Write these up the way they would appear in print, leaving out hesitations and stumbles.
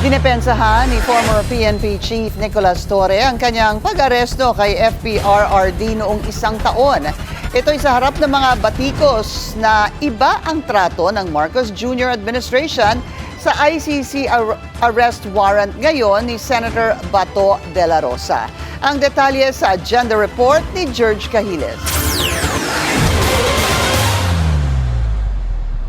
Dinepensahan ni former PNP Chief Nicolas Torre ang kanyang pag-aresto kay FPRRD noong 1 taon. Ito'y sa harap ng mga batikos na iba ang trato ng Marcos Jr. administration sa ICC arrest warrant ngayon ni Senator Bato de la Rosa. Ang detalye sa agenda report ni George Cahiles.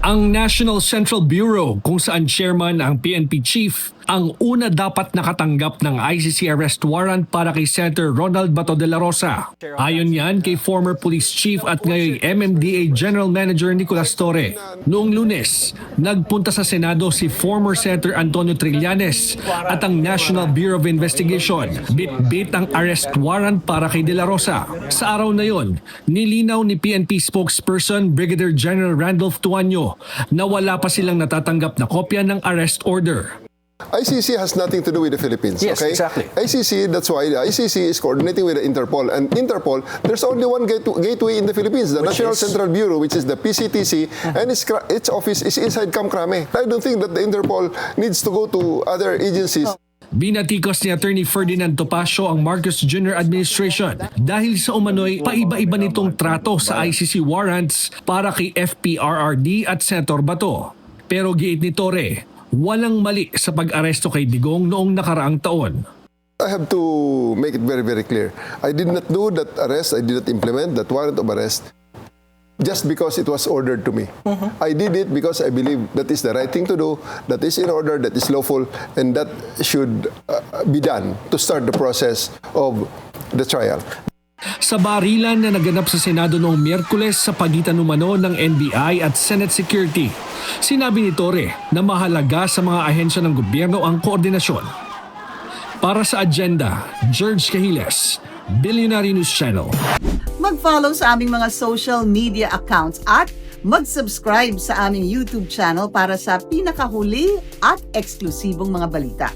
Ang National Central Bureau, kung saan chairman ang PNP chief, ang una dapat nakatanggap ng ICC arrest warrant para kay Senator Ronald Bato de la Rosa. Ayon yan kay former police chief at ngayon MMDA General Manager Nicolas Torre. Noong Lunes, nagpunta sa Senado si former Senator Antonio Trillanes at ang National Bureau of Investigation. Bit-bit ang arrest warrant para kay de la Rosa. Sa araw na yon, nilinaw ni PNP spokesperson Brigadier General Randolph Tuanyo na wala pa silang natatanggap na kopya ng arrest order. ICC has nothing to do with the Philippines, Yes, okay? exactly. ICC, that's why the ICC is coordinating with the Interpol. And Interpol, there's only one gateway in the Philippines, the National Central Bureau, which is the PCTC, and its office is inside Camp Crame. I don't think that the Interpol needs to go to other agencies. Binatikos ni Attorney Ferdinand Topacio ang Marcos Jr. administration dahil sa umano'y paiba-iba nitong trato sa ICC warrants para kay FPRRD at Senator Bato. Pero giit ni Torre, walang mali sa pag-aresto kay Digong noong nakaraang taon. I have to make it very, very clear. I did not do that arrest. I did not implement that warrant of arrest just because it was ordered to me. I did it because I believe that is the right thing to do, that is in order, that is lawful, and that should be done to start the process of the trial. Sa barilan na naganap sa Senado noong Miyerkules sa pagitan umano ng NBI at Senate Security, sinabi ni Torre na mahalaga sa mga ahensya ng gobyerno ang koordinasyon. Para sa agenda, George Cahiles, Billionaire News Channel. Mag-follow sa aming mga social media accounts at mag-subscribe sa aming YouTube channel para sa pinakahuli at eksklusibong mga balita.